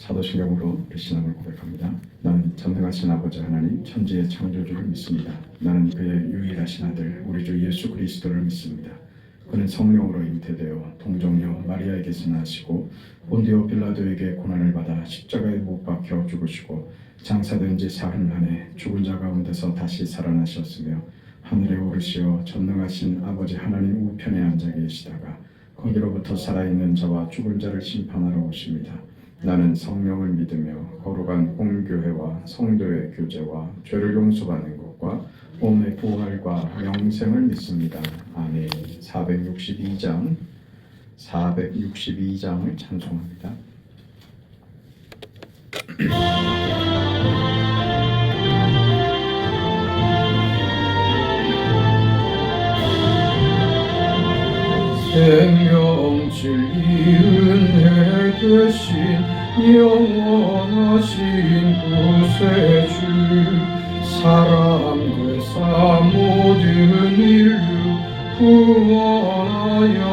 사도신경으로 우리 신앙을 고백합니다. 나는 전능하신 아버지 하나님 천지의 창조주를 믿습니다. 나는 그의 유일하신 아들 우리 주 예수 그리스도를 믿습니다. 그는 성령으로 잉태되어 동정녀 마리아에게서 나시고 본디오 빌라도에게 고난을 받아 십자가에 못 박혀 죽으시고 장사된 지 사흘 만에 죽은 자 가운데서 다시 살아나셨으며 하늘에 오르시어 전능하신 아버지 하나님 우편에 앉아 계시다가 거기로부터 살아있는 자와 죽은 자를 심판하러 오십니다. 나는 성령을 믿으며 거룩한 공교회와 성도의 교제와 죄를 용서받는 것과 몸의 부활과 영생을 믿습니다. 아멘. 462장을 찬송합니다. 생명 진리 은혜 되신 영원하신 구세주 사랑 되사 모든 인류 구원하여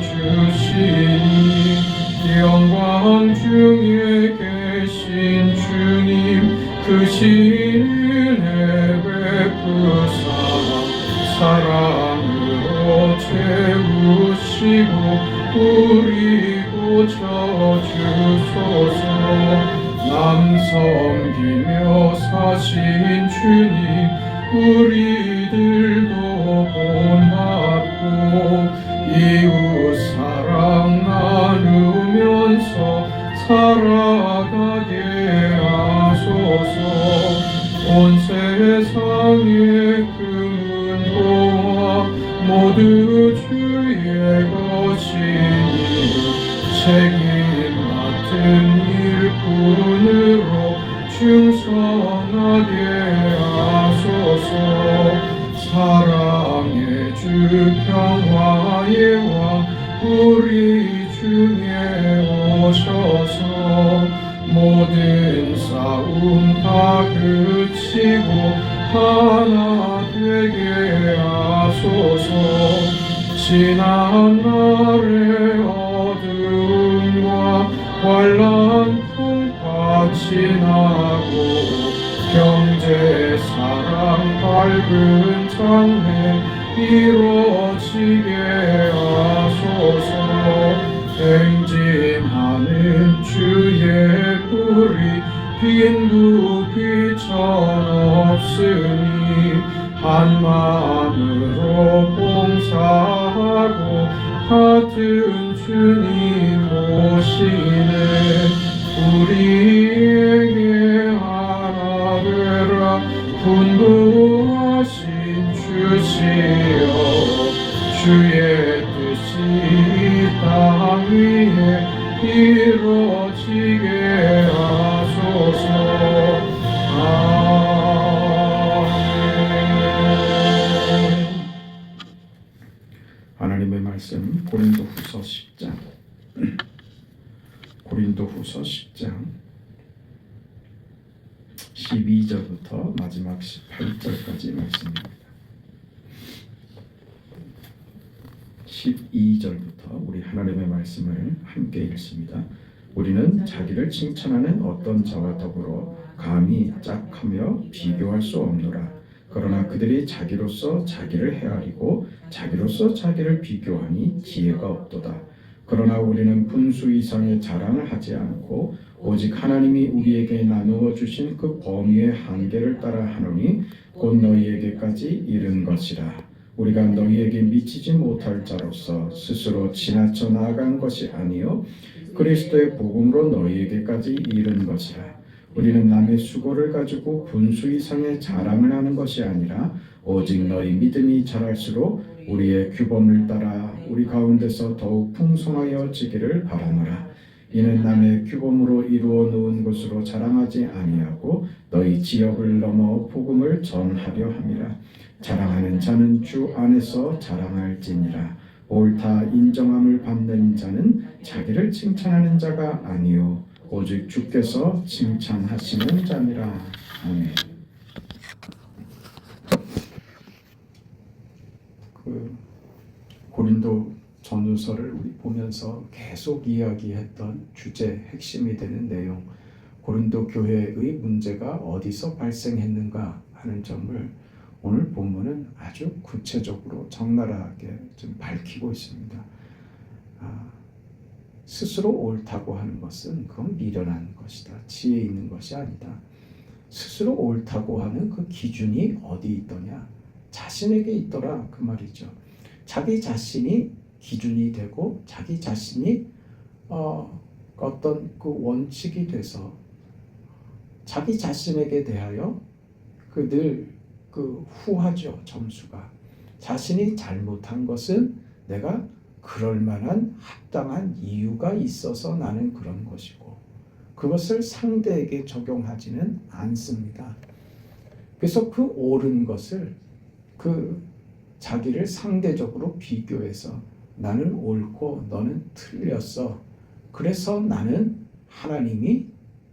주시니 영광 중에 계신 주님 그 신은혜 베푸사 사랑으로 채우시고 우리 고쳐주소서. 남 섬기며 사신 주님 우리들도 본받고 이웃 사랑 나누면서 살아가게 하소서. 온 세상의 금은도와 모두 주의 것이니 책임 맡은 일꾼으로 충성하게 하소서. 사랑의 주 평화의 왕 우리 중에 오셔서 모든 싸움 다 그치고 하나 되게 하소서. 지난 날의 어두움과 환란 풍파 지나고 경제 사랑 밝은 장래 이루어지게 하소서. 행진하는 주의 불이 빈부귀천 없으니 한 마음으로 봉사하고 같은 주님 모시네. 우리에게 하나 되라 분부하신 주시여 주의 뜻이 땅 위에 이루어지게 하소서. 하나님의 말씀 고린도후서 10장 고린도후서 10장 12절부터 마지막 18절까지 말씀입니다. 12절부터 우리 하나님의 말씀을 함께 읽습니다. 우리는 자기를 칭찬하는 어떤 자와 더불어 감히 짝하며 비교할 수 없노라. 그러나 그들이 자기로서 자기를 헤아리고 자기로서 자기를 비교하니 지혜가 없도다. 그러나 우리는 분수 이상의 자랑을 하지 않고 오직 하나님이 우리에게 나누어 주신 그 범위의 한계를 따라 하노니 곧 너희에게까지 이른 것이라. 우리가 너희에게 미치지 못할 자로서 스스로 지나쳐 나아간 것이 아니요 그리스도의 복음으로 너희에게까지 이른 것이라. 우리는 남의 수고를 가지고 분수 이상의 자랑을 하는 것이 아니라 오직 너희 믿음이 자랄수록 우리의 규범을 따라 우리 가운데서 더욱 풍성하여지기를 바라노라. 이는 남의 규범으로 이루어 놓은 것으로 자랑하지 아니하고 너희 지역을 넘어 복음을 전하려 함이라. 자랑하는 자는 주 안에서 자랑할지니라. 옳다 인정함을 받는 자는 자기를 칭찬하는 자가 아니요 오직 주께서 칭찬하시는 자니라. 아멘. 고린도 전후서를 우리 보면서 계속 이야기했던 주제, 핵심이 되는 내용, 고린도 교회의 문제가 어디서 발생했는가 하는 점을 오늘 본문은 아주 구체적으로 적나라하게 좀 밝히고 있습니다. 스스로 옳다고 하는 것은 그건 미련한 것이다. 지혜 있는 것이 아니다. 스스로 옳다고 하는 그 기준이 어디 있더냐? 자신에게 있더라 그 말이죠. 자기 자신이 기준이 되고 자기 자신이 어떤 그 원칙이 돼서 자기 자신에게 대하여 늘 그 후하죠. 점수가. 자신이 잘못한 것은 내가 그럴 만한 합당한 이유가 있어서 나는 그런 것이고 그것을 상대에게 적용하지는 않습니다. 그래서 그 옳은 것을 자기를 상대적으로 비교해서 나는 옳고 너는 틀렸어. 그래서 나는 하나님이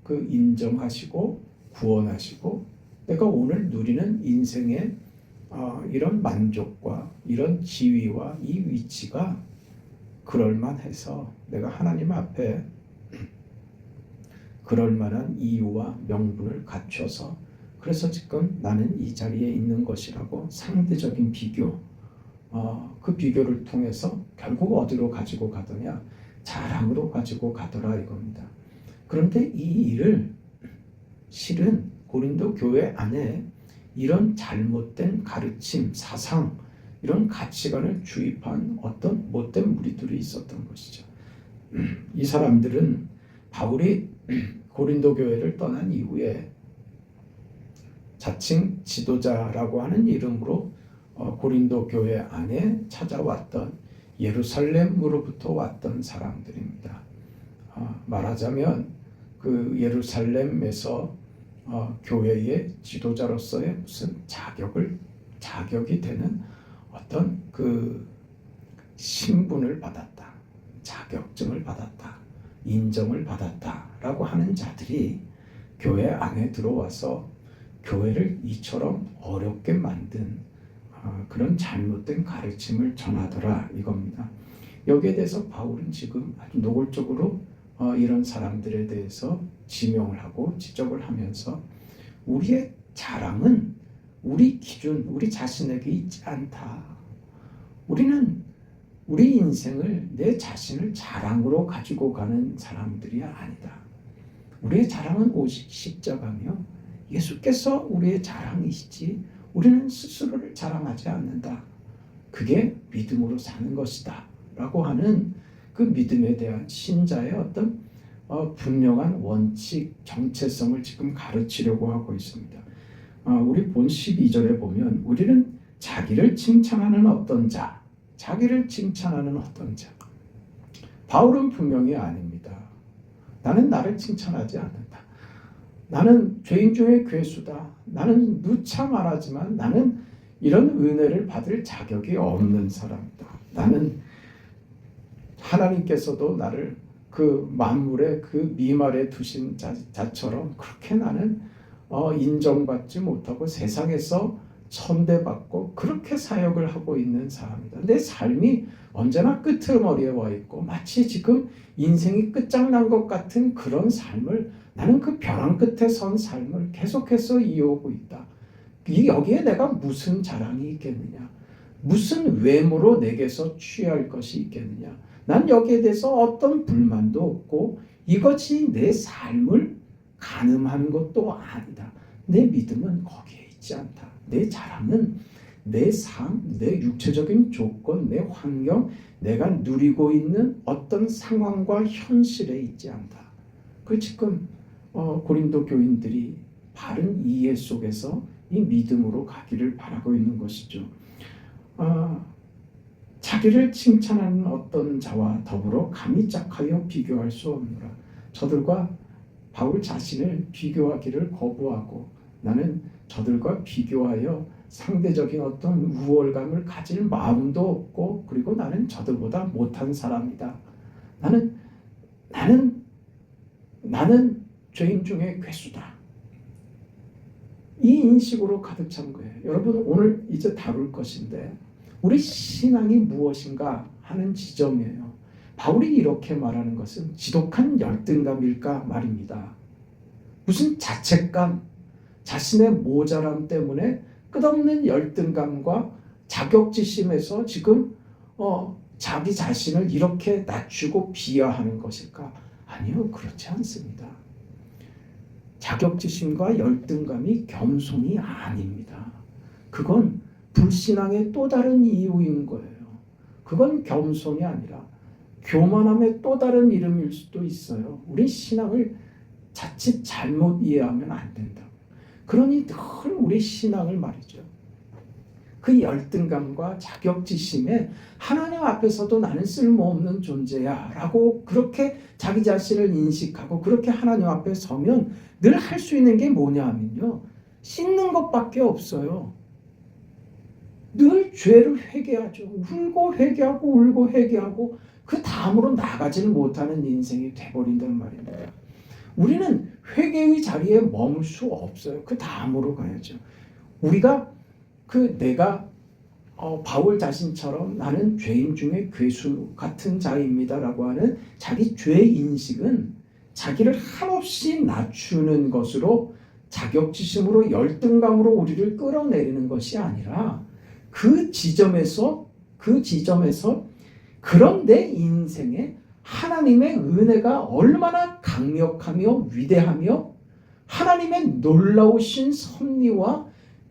인정하시고 구원하시고 내가 오늘 누리는 인생의 이런 만족과 이런 지위와 이 위치가 그럴만해서 내가 하나님 앞에 그럴만한 이유와 명분을 갖춰서 그래서 지금 나는 이 자리에 있는 것이라고 상대적인 비교, 그 비교를 통해서 결국 어디로 가지고 가더냐? 자랑으로 가지고 가더라 이겁니다. 그런데 이 일을 실은 고린도 교회 안에 이런 잘못된 가르침, 사상, 이런 가치관을 주입한 어떤 못된 무리들이 있었던 것이죠. 이 사람들은 바울이 고린도 교회를 떠난 이후에 자칭 지도자라고 하는 이름으로 고린도 교회 안에 찾아왔던 예루살렘으로부터 왔던 사람들입니다. 말하자면 그 예루살렘에서 교회의 지도자로서의 무슨 자격이 되는 어떤 그 신분을 받았다, 자격증을 받았다, 인정을 받았다라고 하는 자들이 교회 안에 들어와서 교회를 이처럼 어렵게 만든 그런 잘못된 가르침을 전하더라 이겁니다. 여기에 대해서 바울은 지금 아주 노골적으로 이런 사람들에 대해서 지명을 하고 지적을 하면서 우리의 자랑은 우리 기준, 우리 자신에게 있지 않다. 우리는 우리 인생을 내 자신을 자랑으로 가지고 가는 사람들이 아니다. 우리의 자랑은 오직 십자가며 예수께서 우리의 자랑이시지 우리는 스스로를 자랑하지 않는다. 그게 믿음으로 사는 것이다. 라고 하는 그 믿음에 대한 신자의 어떤 분명한 원칙, 정체성을 지금 가르치려고 하고 있습니다. 우리 본 12절에 보면 우리는 자기를 칭찬하는 어떤 자, 자기를 칭찬하는 어떤 자. 바울은 분명히 아닙니다. 나는 나를 칭찬하지 않는다. 나는 죄인 중에 괴수다. 나는 누차 말하지만 나는 이런 은혜를 받을 자격이 없는 사람이다. 나는 하나님께서도 나를 그 만물의 그 미말에 두신 자처럼 그렇게 나는 인정받지 못하고 세상에서 천대받고 그렇게 사역을 하고 있는 사람이다. 내 삶이 언제나 끄트머리에 와 있고 마치 지금 인생이 끝장난 것 같은 그런 삶을 나는 그 벼랑 끝에 선 삶을 계속해서 이어오고 있다. 여기에 내가 무슨 자랑이 있겠느냐? 무슨 외모로 내게서 취할 것이 있겠느냐? 난 여기에 대해서 어떤 불만도 없고 이것이 내 삶을 가늠하는 것도 아니다. 내 믿음은 거기에 있지 않다. 내 자랑은 내 삶, 내 육체적인 조건, 내 환경, 내가 누리고 있는 어떤 상황과 현실에 있지 않다. 그 지금 고린도 교인들이 바른 이해 속에서 이 믿음으로 가기를 바라고 있는 것이죠. 자기를 칭찬하는 어떤 자와 더불어 감히 짝하여 비교할 수 없노라. 저들과 바울 자신을 비교하기를 거부하고 나는 저들과 비교하여 상대적인 어떤 우월감을 가질 마음도 없고 그리고 나는 저들보다 못한 사람이다. 나는 죄인 중에 괴수다. 이 인식으로 가득 찬 거예요. 여러분 오늘 이제 다룰 것인데 우리 신앙이 무엇인가 하는 지점이에요. 바울이 이렇게 말하는 것은 지독한 열등감일까 말입니다. 무슨 자책감, 자신의 모자람 때문에 끝없는 열등감과 자격지심에서 지금 자기 자신을 이렇게 낮추고 비하하는 것일까? 아니요, 그렇지 않습니다. 자격지심과 열등감이 겸손이 아닙니다. 그건 불신앙의 또 다른 이유인 거예요. 그건 겸손이 아니라 교만함의 또 다른 이름일 수도 있어요. 우리 신앙을 자칫 잘못 이해하면 안 된다고. 그러니 늘 우리 신앙을 말이죠. 그 열등감과 자격지심에 하나님 앞에서도 나는 쓸모없는 존재야 라고 그렇게 자기 자신을 인식하고 그렇게 하나님 앞에 서면 늘 할 수 있는 게 뭐냐 하면요, 씻는 것밖에 없어요. 늘 죄를 회개하죠. 울고 회개하고 울고 회개하고 그 다음으로 나가지는 못하는 인생이 돼버린단 말입니다. 우리는 회개의 자리에 머물 수 없어요. 그 다음으로 가야죠. 우리가 내가 바울 자신처럼 나는 죄인 중에 괴수 같은 자입니다 라고 하는 자기 죄 인식은 자기를 한없이 낮추는 것으로 자격지심으로 열등감으로 우리를 끌어내리는 것이 아니라 그 지점에서 그런 내 인생에 하나님의 은혜가 얼마나 강력하며 위대하며 하나님의 놀라우신 섭리와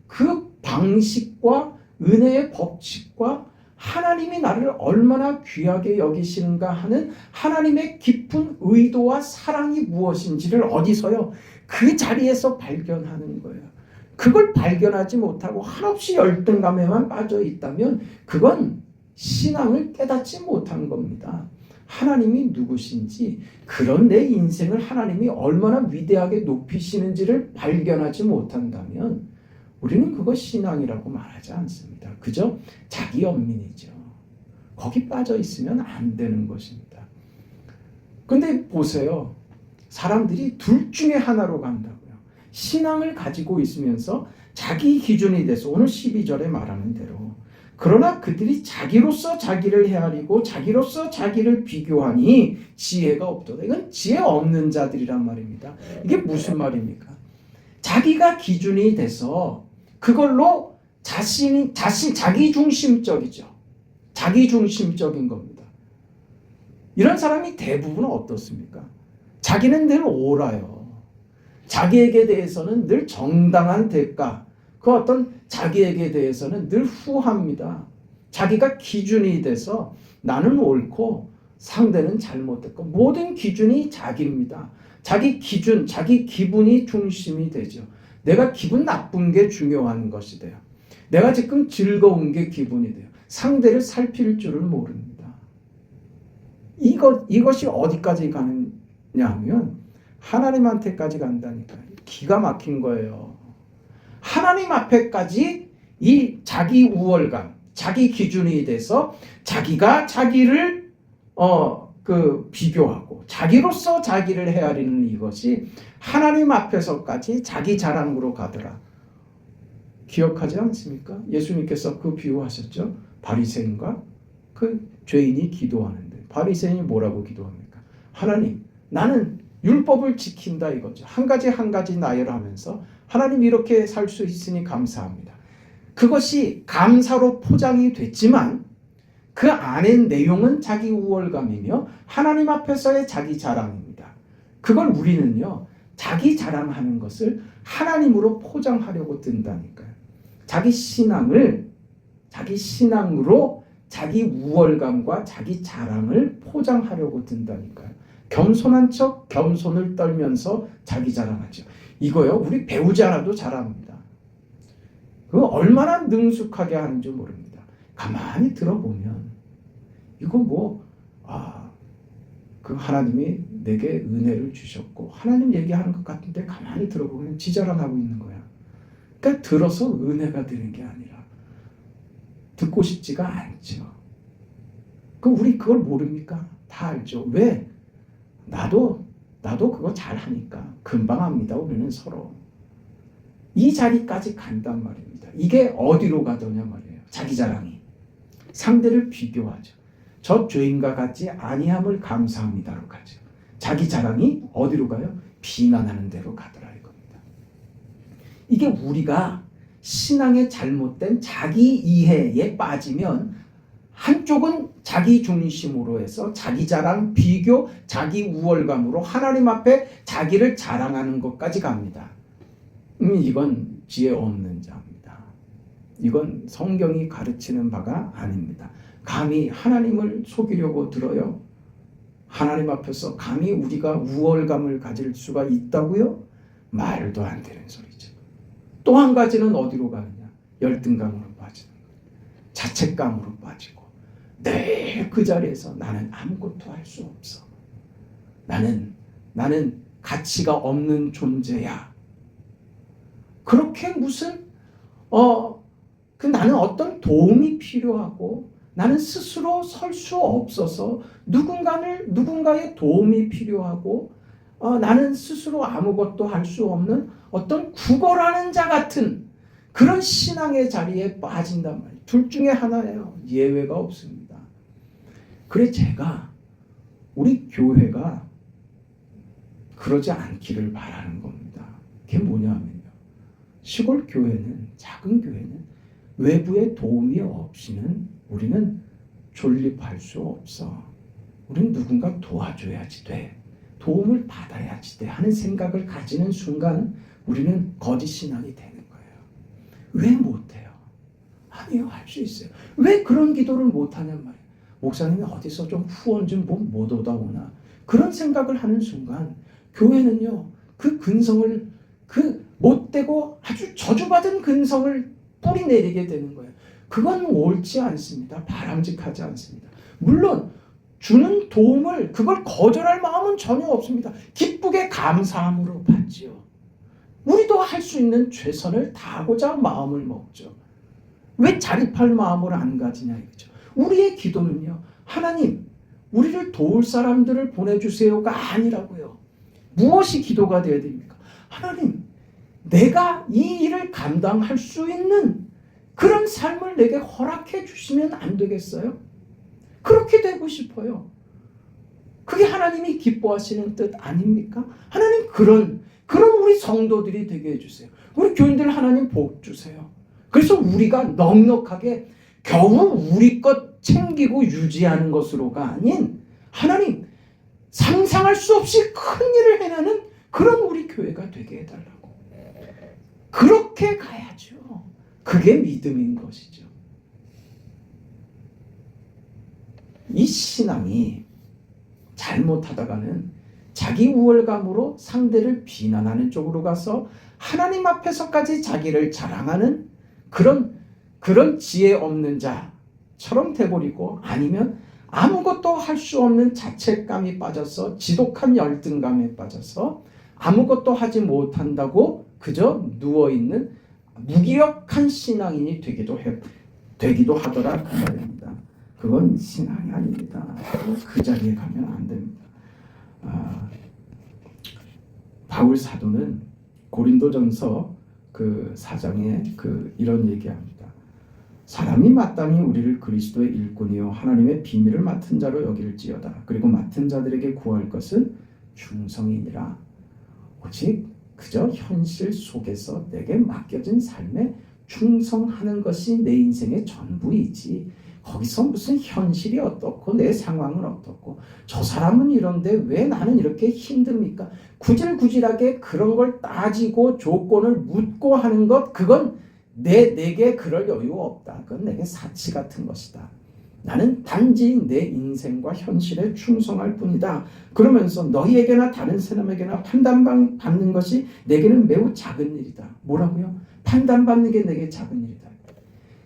그 방식과 은혜의 법칙과 하나님이 나를 얼마나 귀하게 여기시는가 하는 하나님의 깊은 의도와 사랑이 무엇인지를 어디서요? 그 자리에서 발견하는 거예요. 그걸 발견하지 못하고 한없이 열등감에만 빠져 있다면 그건 신앙을 깨닫지 못한 겁니다. 하나님이 누구신지, 그런 내 인생을 하나님이 얼마나 위대하게 높이시는지를 발견하지 못한다면 우리는 그거 신앙이라고 말하지 않습니다. 그저 자기 연민이죠. 거기 빠져 있으면 안 되는 것입니다. 근데 보세요. 사람들이 둘 중에 하나로 간다고요. 신앙을 가지고 있으면서 자기 기준이 돼서 오늘 12절에 말하는 대로 그러나 그들이 자기로서 자기를 헤아리고 자기로서 자기를 비교하니 지혜가 없도다. 이건 지혜 없는 자들이란 말입니다. 이게 무슨 말입니까? 자기가 기준이 돼서 그걸로 자기 중심적이죠. 자기 중심적인 겁니다. 이런 사람이 대부분 어떻습니까? 자기는 늘 옳아요. 자기에게 대해서는 늘 정당한 대가, 그 어떤 자기에게 대해서는 늘 후합니다. 자기가 기준이 돼서 나는 옳고 상대는 잘못됐고 모든 기준이 자기입니다. 자기 기준, 자기 기분이 중심이 되죠. 내가 기분 나쁜 게 중요한 것이 돼요. 내가 지금 즐거운 게 기분이 돼요. 상대를 살필 줄을 모릅니다. 이것이 어디까지 가느냐 하면 하나님한테까지 간다니까요. 기가 막힌 거예요. 하나님 앞에까지 이 자기 우월감, 자기 기준이 돼서 자기가 자기를 비교하고 자기로서 자기를 헤아리는 이것이 하나님 앞에서까지 자기 자랑으로 가더라. 기억하지 않습니까? 예수님께서 그 비유하셨죠. 바리새인과 그 죄인이 기도하는데 바리새인이 뭐라고 기도합니까? 하나님, 나는 율법을 지킨다 이거죠. 한 가지 나열하면서 하나님 이렇게 살 수 있으니 감사합니다. 그것이 감사로 포장이 됐지만 그 안의 내용은 자기 우월감이며 하나님 앞에서의 자기 자랑입니다. 그걸 우리는요, 자기 자랑하는 것을 하나님으로 포장하려고 든다니까요. 자기 신앙으로 자기 우월감과 자기 자랑을 포장하려고 든다니까요. 겸손한 척 겸손을 떨면서 자기 자랑하죠. 이거요, 우리 배우지 않아도 잘합니다. 그거 얼마나 능숙하게 하는지 모릅니다. 가만히 들어보면 이거 그 하나님이 내게 은혜를 주셨고 하나님 얘기하는 것 같은데 가만히 들어보면 지 자랑하고 있는 거야. 그러니까 들어서 은혜가 되는 게 아니라 듣고 싶지가 않죠. 우리 그걸 모릅니까? 다 알죠. 왜? 나도 그거 잘하니까 금방 합니다. 우리는 서로 이 자리까지 간단 말입니다. 이게 어디로 가더냐 말이에요. 자기 자랑이 상대를 비교하죠. 저 죄인과 같지 아니함을 감사합니다로 가죠. 자기 자랑이 어디로 가요? 비난하는 데로 가더라 이겁니다. 이게 우리가 신앙의 잘못된 자기 이해에 빠지면 한쪽은 자기 중심으로 해서 자기 자랑, 비교, 자기 우월감으로 하나님 앞에 자기를 자랑하는 것까지 갑니다. 이건 지혜 없는 자입니다. 이건 성경이 가르치는 바가 아닙니다. 감히 하나님을 속이려고 들어요? 하나님 앞에서 감히 우리가 우월감을 가질 수가 있다고요? 말도 안 되는 소리죠. 또 한 가지는 어디로 가느냐? 열등감으로 빠지는 거예요. 자책감으로 빠지고 늘 그 자리에서 나는 아무것도 할 수 없어. 나는 가치가 없는 존재야. 그렇게 무슨 나는 어떤 도움이 필요하고 나는 스스로 설 수 없어서 누군가의 도움이 필요하고 나는 스스로 아무것도 할 수 없는 어떤 구걸하는 자 같은 그런 신앙의 자리에 빠진단 말이에요. 둘 중에 하나예요. 예외가 없습니다. 그래 제가 우리 교회가 그러지 않기를 바라는 겁니다. 그게 뭐냐면요. 시골 교회는, 작은 교회는 외부의 도움이 없이는 우리는 존립할 수 없어. 우리는 누군가 도와줘야지 돼. 도움을 받아야지 돼 하는 생각을 가지는 순간 우리는 거짓 신앙이 되는 거예요. 왜 못해요? 아니요, 할 수 있어요. 왜 그런 기도를 못하냔 말이에요. 목사님이 어디서 좀 후원 좀 못 얻어오나 그런 생각을 하는 순간 교회는요 그 근성을 그 못되고 아주 저주받은 근성을 뿌리내리게 되는 거예요. 그건 옳지 않습니다. 바람직하지 않습니다. 물론 주는 도움을 그걸 거절할 마음은 전혀 없습니다. 기쁘게 감사함으로 받지요. 우리도 할 수 있는 최선을 다하고자 마음을 먹죠. 왜 자립할 마음을 안 가지냐 이거죠. 우리의 기도는요. 하나님 우리를 도울 사람들을 보내주세요가 아니라고요. 무엇이 기도가 되어야 됩니까? 하나님 내가 이 일을 감당할 수 있는 그런 삶을 내게 허락해 주시면 안 되겠어요? 그렇게 되고 싶어요. 그게 하나님이 기뻐하시는 뜻 아닙니까? 하나님 그런 우리 성도들이 되게 해주세요. 우리 교인들 하나님 복 주세요. 그래서 우리가 넉넉하게 겨우 우리 것 챙기고 유지하는 것으로가 아닌 하나님 상상할 수 없이 큰 일을 해내는 그런 우리 교회가 되게 해달라고. 그렇게 가야죠. 그게 믿음인 것이죠. 이 신앙이 잘못하다가는 자기 우월감으로 상대를 비난하는 쪽으로 가서 하나님 앞에서까지 자기를 자랑하는 그런 지혜 없는 자처럼 돼버리고 아니면 아무것도 할 수 없는 자책감이 빠져서 지독한 열등감에 빠져서 아무것도 하지 못한다고 그저 누워있는 무기력한 신앙인이 되기도 하더라 그 말입니다. 그건 신앙이 아닙니다. 그 자리에 가면 안 됩니다. 바울 사도는 고린도전서 그 4장에 이런 얘기합니다. 사람이 마땅히 우리를 그리스도의 일꾼이요 하나님의 비밀을 맡은 자로 여길지어다. 그리고 맡은 자들에게 구할 것은 충성이니라. 오직 그저 현실 속에서 내게 맡겨진 삶에 충성하는 것이 내 인생의 전부이지 거기서 무슨 현실이 어떻고 내 상황은 어떻고 저 사람은 이런데 왜 나는 이렇게 힘듭니까? 구질구질하게 그런 걸 따지고 조건을 묻고 하는 것 그건 내게 그럴 여유 없다. 그건 내게 사치 같은 것이다. 나는 단지 내 인생과 현실에 충성할 뿐이다. 그러면서 너희에게나 다른 사람에게나 판단받는 것이 내게는 매우 작은 일이다. 뭐라고요? 판단받는 게 내게 작은 일이다.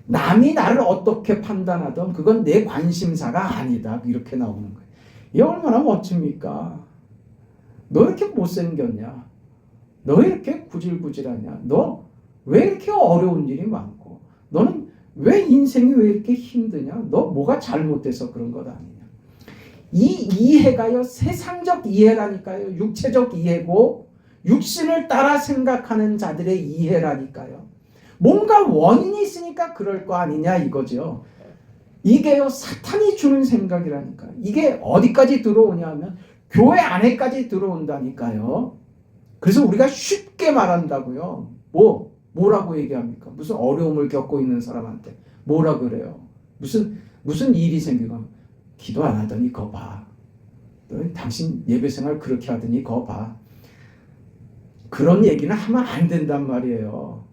남이 나를 어떻게 판단하든 그건 내 관심사가 아니다. 이렇게 나오는 거예요. 이게 얼마나 멋집니까? 너 이렇게 못생겼냐? 너 이렇게 구질구질하냐? 너 왜 이렇게 어려운 일이 많고? 너는 왜 인생이 왜 이렇게 힘드냐? 너 뭐가 잘못돼서 그런 것 아니냐? 이 이해가요 세상적 이해라니까요. 육체적 이해고 육신을 따라 생각하는 자들의 이해라니까요. 뭔가 원인이 있으니까 그럴 거 아니냐 이거죠. 이게요, 사탄이 주는 생각이라니까요. 이게 어디까지 들어오냐 하면 교회 안에까지 들어온다니까요. 그래서 우리가 쉽게 말한다고요. 뭐라고 얘기합니까? 무슨 어려움을 겪고 있는 사람한테 뭐라 그래요? 무슨 일이 생기고 기도 안 하더니 거 봐. 당신 예배 생활 그렇게 하더니 거 봐. 그런 얘기는 하면 안 된단 말이에요.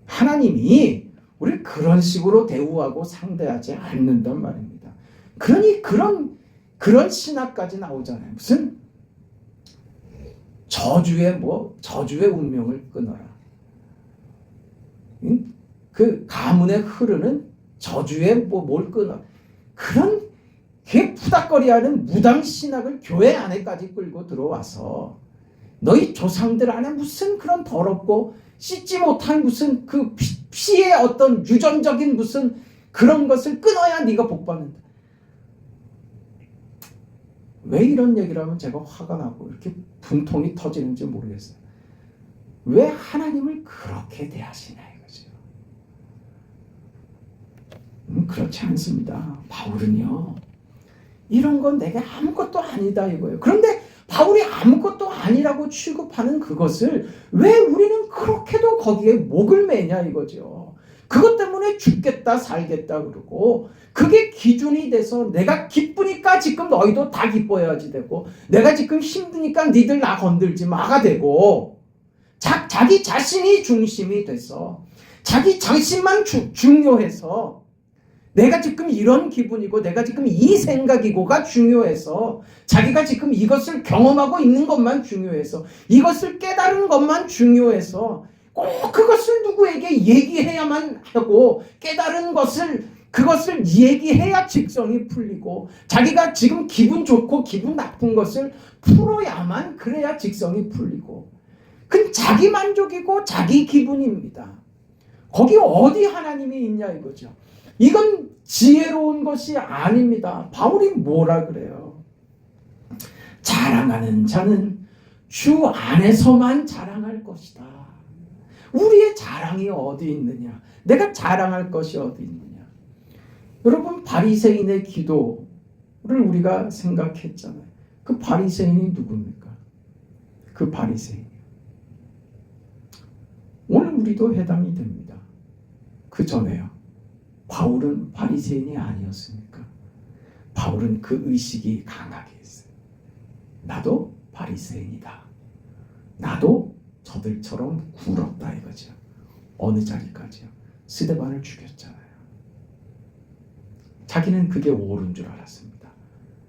하나님이 우리를 그런 식으로 대우하고 상대하지 않는단 말입니다. 그러니 그런 신학까지 나오잖아요. 무슨 저주의 운명을 끊어라. 그 가문에 흐르는 저주의 뭘 끊어. 그런 개 푸닥거리하는 무당 신학을 교회 안에까지 끌고 들어와서 너희 조상들 안에 무슨 그런 더럽고 씻지 못한 무슨 그 피의 어떤 유전적인 무슨 그런 것을 끊어야 네가 복 받는다. 왜 이런 얘기를 하면 제가 화가 나고 이렇게 분통이 터지는지 모르겠어요. 왜 하나님을 그렇게 대하시냐 이거죠. 그렇지 않습니다. 바울은요, 이런 건 내게 아무것도 아니다 이거예요. 그런데 바울이 아무것도 아니라고 취급하는 그것을 왜 우리는 그렇게도 거기에 목을 매냐 이거죠. 그것 때문에 죽겠다 살겠다 그러고 그게 기준이 돼서 내가 기쁘니까 지금 너희도 다 기뻐야지 되고 내가 지금 힘드니까 니들 나 건들지 마가 되고 자기 자신이 중심이 돼서 자기 자신만 중요해서 내가 지금 이런 기분이고 내가 지금 이 생각이고가 중요해서 자기가 지금 이것을 경험하고 있는 것만 중요해서 이것을 깨달은 것만 중요해서 꼭 그것을 누구에게 얘기해야만 하고 깨달은 그것을 얘기해야 직성이 풀리고 자기가 지금 기분 좋고 기분 나쁜 것을 풀어야만 그래야 직성이 풀리고 그건 자기 만족이고 자기 기분입니다. 거기 어디 하나님이 있냐 이거죠. 이건 지혜로운 것이 아닙니다. 바울이 뭐라 그래요? 자랑하는 자는 주 안에서만 자랑할 것이다. 우리의 자랑이 어디 있느냐? 내가 자랑할 것이 어디 있느냐? 여러분 바리새인의 기도를 우리가 생각했잖아요. 그 바리새인이 누굽니까? 그 바리새인. 오늘 우리도 해당이 됩니다. 그 전에요. 바울은 바리새인이 아니었습니까? 바울은 그 의식이 강하게 했어요. 나도 바리새인이다. 나도 저들처럼 굴었다 이거죠. 어느 자리까지요? 스데반을 죽였잖아요. 자기는 그게 옳은 줄 알았습니다.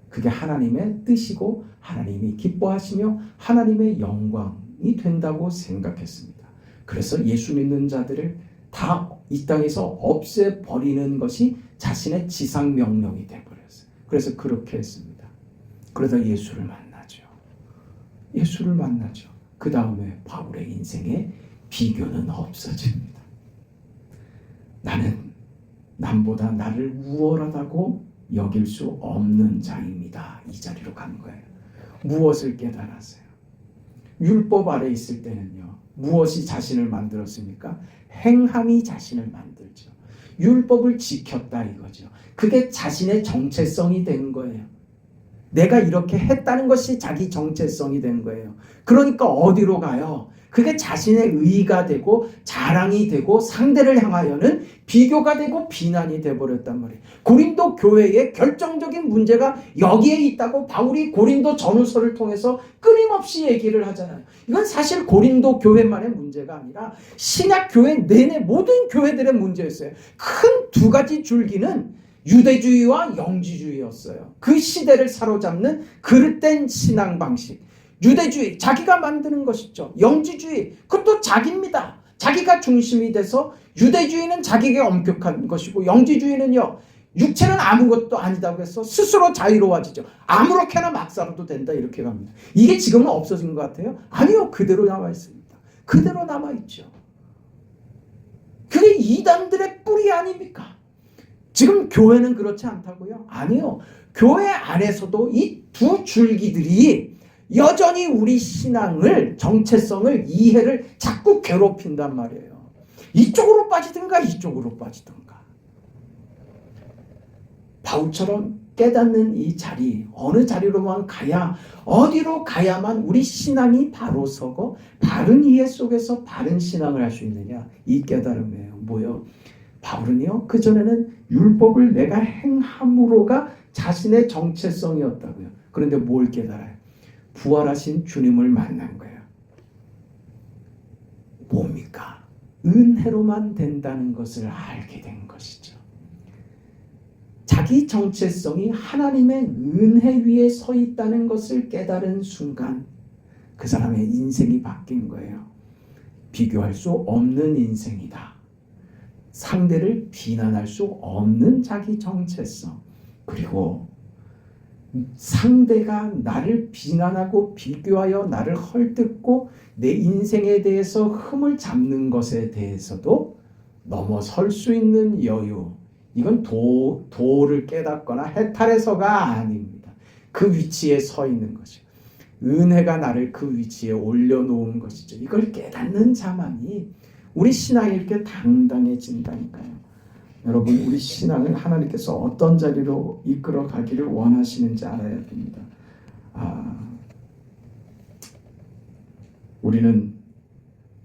그게 하나님의 뜻이고 하나님이 기뻐하시며 하나님의 영광이 된다고 생각했습니다. 그래서 예수 믿는 자들을 다 이 땅에서 없애버리는 것이 자신의 지상 명령이 되어버렸어요. 그래서 그렇게 했습니다. 그러다 예수를 만나죠. 그 다음에 바울의 인생에 비교는 없어집니다. 나는 남보다 나를 우월하다고 여길 수 없는 자입니다. 이 자리로 간 거예요. 무엇을 깨달았어요? 율법 아래 있을 때는요. 무엇이 자신을 만들었습니까? 행함이 자신을 만들죠. 율법을 지켰다 이거죠. 그게 자신의 정체성이 된 거예요. 내가 이렇게 했다는 것이 자기 정체성이 된 거예요. 그러니까 어디로 가요? 그게 자신의 의의가 되고 자랑이 되고 상대를 향하여는 비교가 되고 비난이 되어버렸단 말이에요. 고린도 교회의 결정적인 문제가 여기에 있다고 바울이 고린도 전후서를 통해서 끊임없이 얘기를 하잖아요. 이건 사실 고린도 교회만의 문제가 아니라 신약 교회 내내 모든 교회들의 문제였어요. 큰 두 가지 줄기는 유대주의와 영지주의였어요. 그 시대를 사로잡는 그릇된 신앙 방식. 유대주의, 자기가 만드는 것이죠. 영지주의, 그것도 자기입니다. 자기가 중심이 돼서 유대주의는 자기에게 엄격한 것이고 영지주의는요. 육체는 아무것도 아니다고 해서 스스로 자유로워지죠. 아무렇게나 막 살아도 된다 이렇게 갑니다. 이게 지금은 없어진 것 같아요? 아니요. 그대로 남아 있습니다. 그대로 남아 있죠. 그게 이단들의 뿌리 아닙니까? 지금 교회는 그렇지 않다고요? 아니요. 교회 안에서도 이 두 줄기들이 여전히 우리 신앙을, 정체성을, 이해를 자꾸 괴롭힌단 말이에요. 이쪽으로 빠지든가 이쪽으로 빠지든가. 바울처럼 깨닫는 이 자리, 어느 자리로만 가야, 어디로 가야만 우리 신앙이 바로 서고 바른 이해 속에서 바른 신앙을 할 수 있느냐, 이 깨달음이에요. 뭐요? 바울은요, 그전에는 율법을 내가 행함으로가 자신의 정체성이었다고요. 그런데 뭘 깨달아요? 부활하신 주님을 만난 거예요. 뭡니까? 은혜로만 된다는 것을 알게 된 것이죠. 자기 정체성이 하나님의 은혜 위에 서 있다는 것을 깨달은 순간 그 사람의 인생이 바뀐 거예요. 비교할 수 없는 인생이다. 상대를 비난할 수 없는 자기 정체성, 그리고 상대가 나를 비난하고 비교하여 나를 헐뜯고 내 인생에 대해서 흠을 잡는 것에 대해서도 넘어설 수 있는 여유, 이건 도를 깨닫거나 해탈해서가 아닙니다. 그 위치에 서 있는 것이죠. 은혜가 나를 그 위치에 올려놓은 것이죠. 이걸 깨닫는 자만이 우리 신앙이 이렇게 당당해진다니까요. 여러분, 우리 신앙을 하나님께서 어떤 자리로 이끌어 가기를 원하시는지 알아야 됩니다. 우리는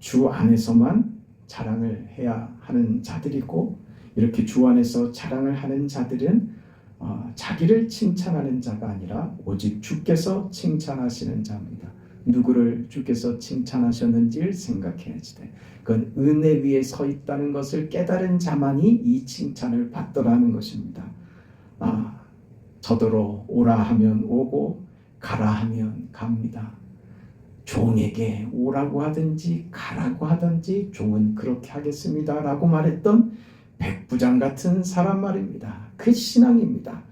주 안에서만 자랑을 해야 하는 자들이고, 이렇게 주 안에서 자랑을 하는 자들은 자기를 칭찬하는 자가 아니라 오직 주께서 칭찬하시는 자입니다. 누구를 주께서 칭찬하셨는지를 생각해야지 돼. 그건 은혜 위에 서 있다는 것을 깨달은 자만이 이 칭찬을 받더라는 것입니다. 저더러 오라 하면 오고 가라 하면 갑니다. 종에게 오라고 하든지 가라고 하든지 종은 그렇게 하겠습니다 라고 말했던 백부장 같은 사람 말입니다. 그 신앙입니다.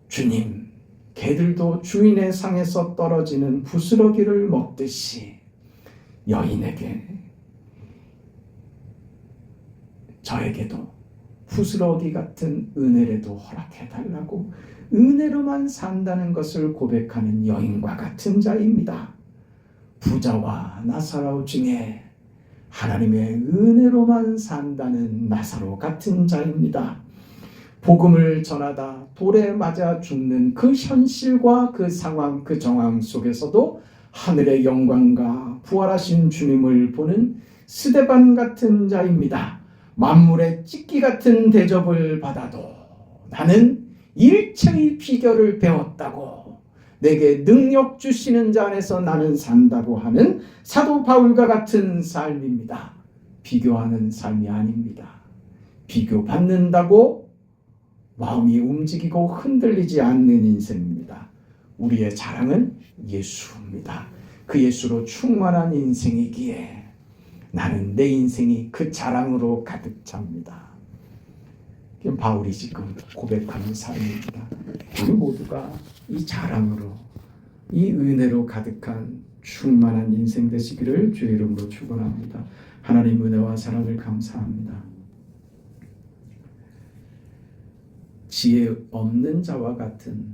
주님, 개들도 주인의 상에서 떨어지는 부스러기를 먹듯이 여인에게, 저에게도 부스러기 같은 은혜라도 허락해달라고 은혜로만 산다는 것을 고백하는 여인과 같은 자입니다. 부자와 나사로 중에 하나님의 은혜로만 산다는 나사로 같은 자입니다. 복음을 전하다 돌에 맞아 죽는 그 현실과 그 상황, 그 정황 속에서도 하늘의 영광과 부활하신 주님을 보는 스데반 같은 자입니다. 만물의 찍기 같은 대접을 받아도 나는 일체의 비결을 배웠다고, 내게 능력 주시는 자 안에서 나는 산다고 하는 사도 바울과 같은 삶입니다. 비교하는 삶이 아닙니다. 비교받는다고 마음이 움직이고 흔들리지 않는 인생입니다. 우리의 자랑은 예수입니다. 그 예수로 충만한 인생이기에 나는 내 인생이 그 자랑으로 가득 찹니다. 바울이 지금 고백하는 삶입니다. 우리 모두가 이 자랑으로, 이 은혜로 가득한 충만한 인생 되시기를 주의 이름으로 축원합니다. 하나님 은혜와 사랑을 감사합니다. 지혜 없는 자와 같은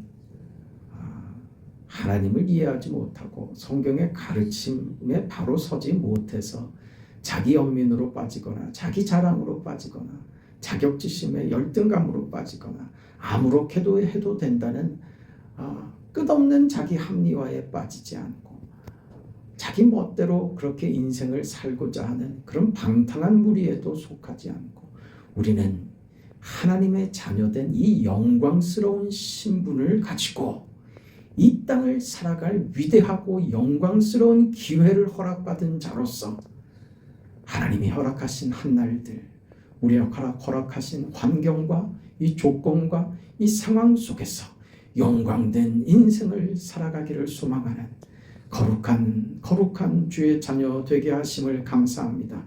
하나님을 이해하지 못하고 성경의 가르침에 바로 서지 못해서 자기 연민으로 빠지거나 자기 자랑으로 빠지거나 자격지심에 열등감으로 빠지거나 아무렇게도 해도 된다는 끝없는 자기 합리화에 빠지지 않고 자기 멋대로 그렇게 인생을 살고자 하는 그런 방탕한 무리에도 속하지 않고, 우리는 하나님의 자녀된 이 영광스러운 신분을 가지고 이 땅을 살아갈 위대하고 영광스러운 기회를 허락받은 자로서 하나님이 허락하신 한날들, 우리가 허락하신 환경과 이 조건과 이 상황 속에서 영광된 인생을 살아가기를 소망하는 거룩한 주의 자녀 되게 하심을 감사합니다.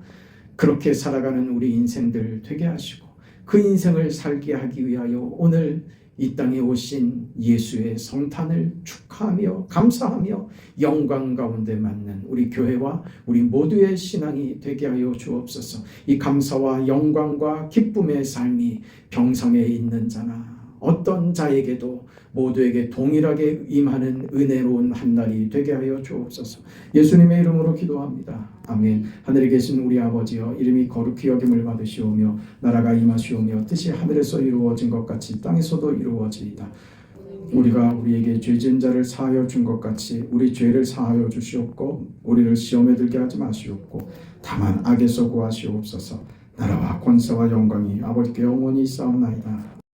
그렇게 살아가는 우리 인생들 되게 하시고 그 인생을 살게 하기 위하여 오늘 이 땅에 오신 예수의 성탄을 축하하며 감사하며 영광 가운데 맞는 우리 교회와 우리 모두의 신앙이 되게 하여 주옵소서. 이 감사와 영광과 기쁨의 삶이 병성에 있는 자나 어떤 자에게도 모두에게 동일하게 임하는 은혜로운 한 날이 되게 하여 주옵소서. 예수님의 이름으로 기도합니다. 아멘. 하늘에 계신 우리 아버지여, 이름이 거룩히 여김을 받으시오며 나라가 임하시오며 뜻이 하늘에서 이루어진 것 같이 땅에서도 이루어지이다. 우리가 우리에게 죄 지은 자를 사하여 준 것 같이 우리 죄를 사하여 주시옵고 우리를 시험에 들게 하지 마시옵고 다만 악에서 구하시옵소서. 나라와 권세와 영광이 아버지께 영원히 있사옵나이다.